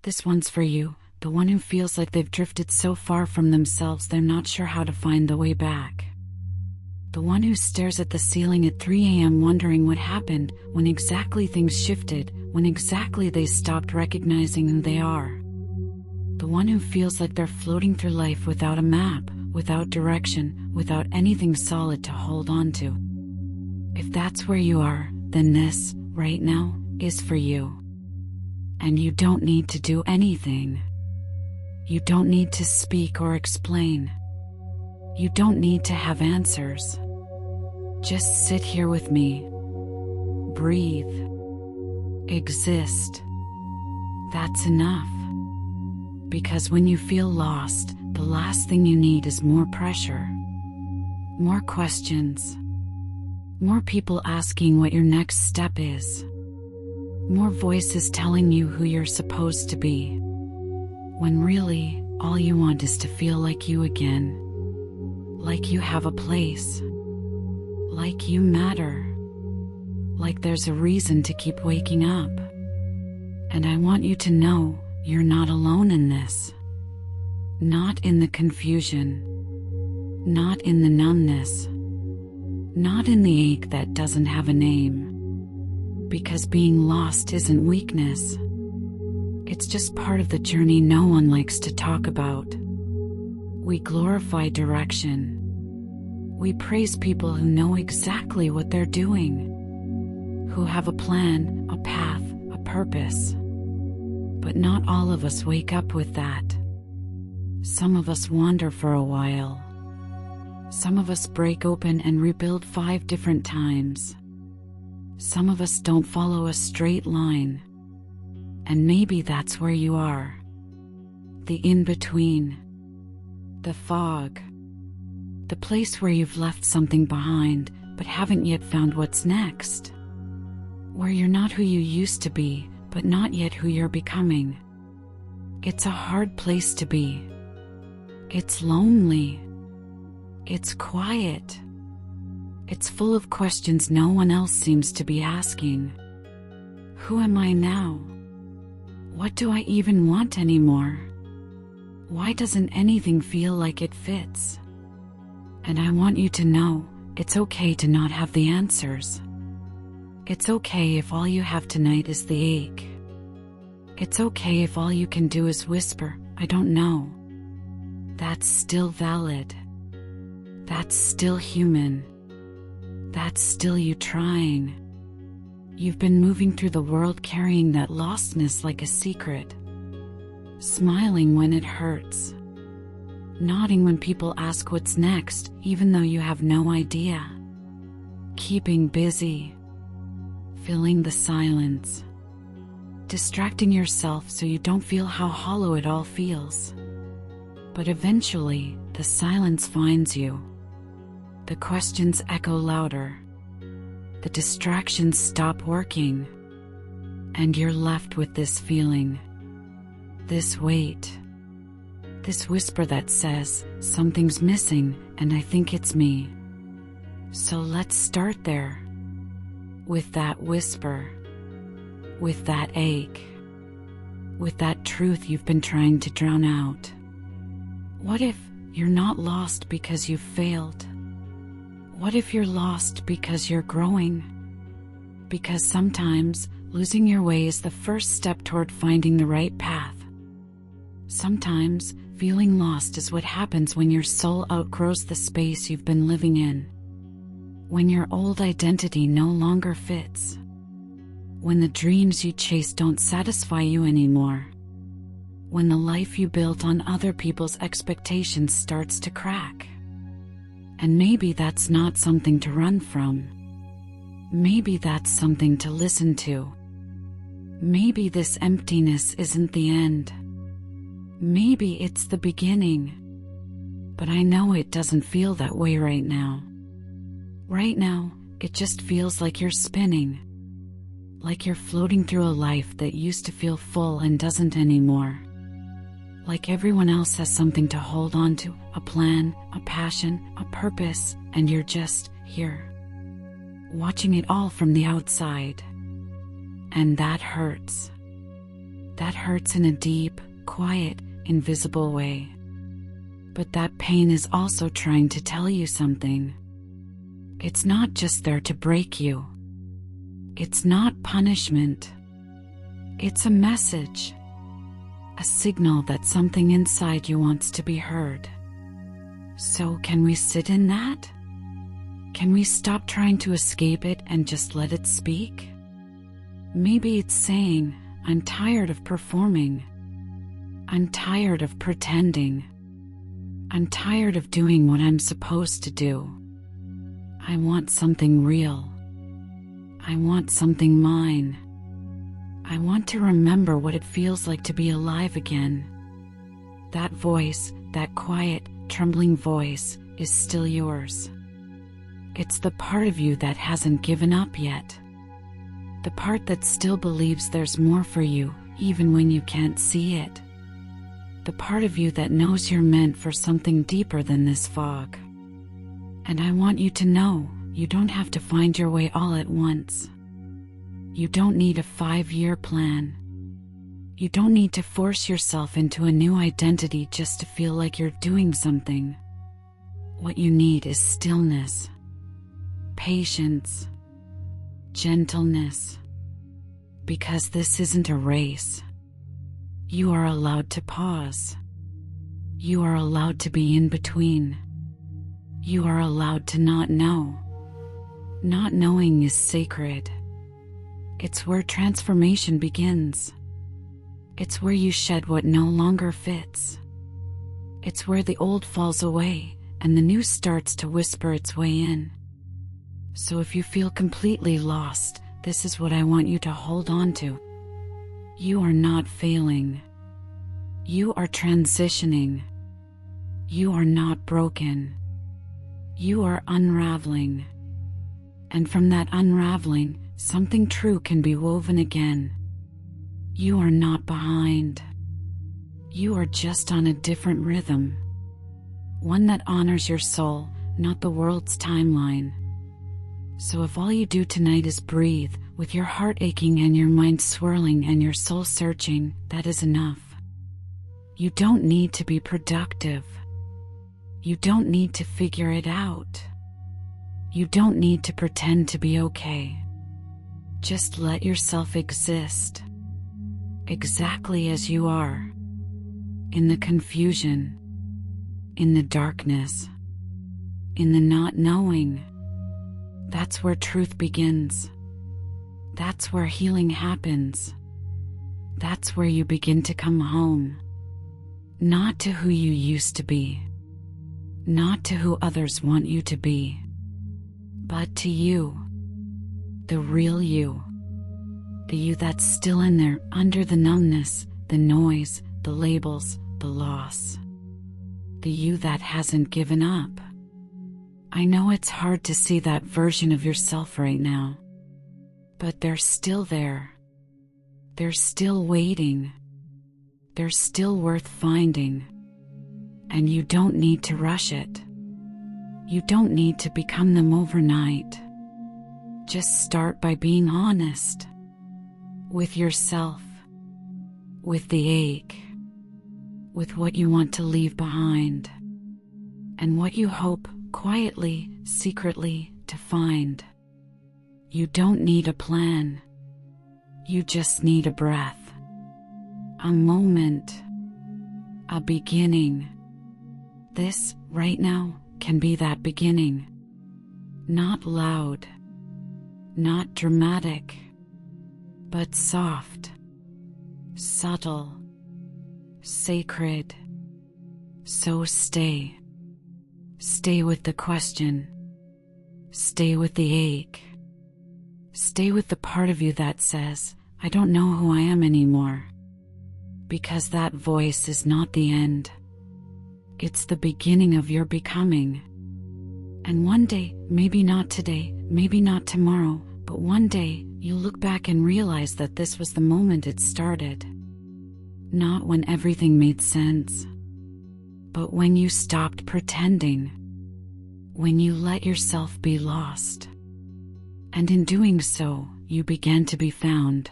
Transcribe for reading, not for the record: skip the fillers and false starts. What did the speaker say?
This one's for you, the one who feels like they've drifted so far from themselves they're not sure how to find the way back. The one who stares at the ceiling at 3 a.m. wondering what happened, when exactly things shifted, when exactly they stopped recognizing who they are. The one who feels like they're floating through life without a map, without direction, without anything solid to hold on to. If that's where you are, then this, right now, is for you. And you don't need to do anything. You don't need to speak or explain. You don't need to have answers. Just sit here with me. Breathe. Exist. That's enough. Because when you feel lost, the last thing you need is more pressure. More questions. More people asking what your next step is. More voices telling you who you're supposed to be. When really, all you want is to feel like you again. Like you have a place. Like you matter. Like there's a reason to keep waking up. And I want you to know, you're not alone in this. Not in the confusion. Not in the numbness. Not in the ache that doesn't have a name. Because being lost isn't weakness. It's just part of the journey no one likes to talk about. We glorify direction. We praise people who know exactly what they're doing, who have a plan, a path, a purpose. But not all of us wake up with that. Some of us wander for a while. Some of us break open and rebuild 5 different times. Some of us don't follow a straight line. And maybe that's where you are. The in-between. The fog. The place where you've left something behind, but haven't yet found what's next. Where you're not who you used to be, but not yet who you're becoming. It's a hard place to be. It's lonely. It's quiet. It's full of questions no one else seems to be asking. Who am I now? What do I even want anymore? Why doesn't anything feel like it fits? And I want you to know, it's okay to not have the answers. It's okay if all you have tonight is the ache. It's okay if all you can do is whisper, I don't know. That's still valid. That's still human. That's still you trying. You've been moving through the world carrying that lostness like a secret. Smiling when it hurts. Nodding when people ask what's next, even though you have no idea. Keeping busy. Filling the silence. Distracting yourself so you don't feel how hollow it all feels. But eventually, the silence finds you. The questions echo louder. The distractions stop working. And you're left with this feeling. This weight. This whisper that says, something's missing, and I think it's me. So let's start there. With that whisper. With that ache. With that truth you've been trying to drown out. What if you're not lost because you've failed? What if you're lost because you're growing? Because sometimes, losing your way is the first step toward finding the right path. Sometimes, feeling lost is what happens when your soul outgrows the space you've been living in. When your old identity no longer fits. When the dreams you chase don't satisfy you anymore. When the life you built on other people's expectations starts to crack. And maybe that's not something to run from. Maybe that's something to listen to. Maybe this emptiness isn't the end. Maybe it's the beginning. But I know it doesn't feel that way right now. Right now, it just feels like you're spinning. Like you're floating through a life that used to feel full and doesn't anymore. Like everyone else has something to hold on to, a plan, a passion, a purpose, and you're just here. Watching it all from the outside. And that hurts. That hurts in a deep, quiet, invisible way. But that pain is also trying to tell you something. It's not just there to break you. It's not punishment. It's a message. A signal that something inside you wants to be heard. So can we sit in that? Can we stop trying to escape it and just let it speak? Maybe it's saying, I'm tired of performing. I'm tired of pretending. I'm tired of doing what I'm supposed to do. I want something real. I want something mine. I want to remember what it feels like to be alive again. That voice, that quiet, trembling voice, is still yours. It's the part of you that hasn't given up yet. The part that still believes there's more for you, even when you can't see it. The part of you that knows you're meant for something deeper than this fog. And I want you to know, you don't have to find your way all at once. You don't need a 5-year plan. You don't need to force yourself into a new identity just to feel like you're doing something. What you need is stillness, patience, gentleness. Because this isn't a race. You are allowed to pause. You are allowed to be in between. You are allowed to not know. Not knowing is sacred. It's where transformation begins. It's where you shed what no longer fits. It's where the old falls away and the new starts to whisper its way in. So if you feel completely lost, this is what I want you to hold on to. You are not failing. You are transitioning. You are not broken. You are unraveling. And from that unraveling, something true can be woven again. You are not behind. You are just on a different rhythm. One that honors your soul, not the world's timeline. So if all you do tonight is breathe, with your heart aching and your mind swirling and your soul searching, that is enough. You don't need to be productive. You don't need to figure it out. You don't need to pretend to be okay. Just let yourself exist, exactly as you are, in the confusion, in the darkness, in the not knowing. That's where truth begins. That's where healing happens. That's where you begin to come home. Not to who you used to be, not to who others want you to be, but to you, the real you, the you that's still in there under the numbness, the noise, the labels, the loss, the you that hasn't given up. I know it's hard to see that version of yourself right now, but they're still there. They're still waiting. They're still worth finding. And you don't need to rush it. You don't need to become them overnight. Just start by being honest with yourself, with the ache, with what you want to leave behind, and what you hope quietly, secretly, to find. You don't need a plan. You just need a breath, a moment, a beginning. This, right now, can be that beginning. Not loud, not dramatic, but soft, subtle, sacred. So stay. Stay with the question. Stay with the ache. Stay with the part of you that says, I don't know who I am anymore. Because that voice is not the end. It's the beginning of your becoming. And one day, maybe not today, maybe not tomorrow, but one day, you'll look back and realize that this was the moment it started. Not when everything made sense, but when you stopped pretending, when you let yourself be lost. And in doing so, you began to be found.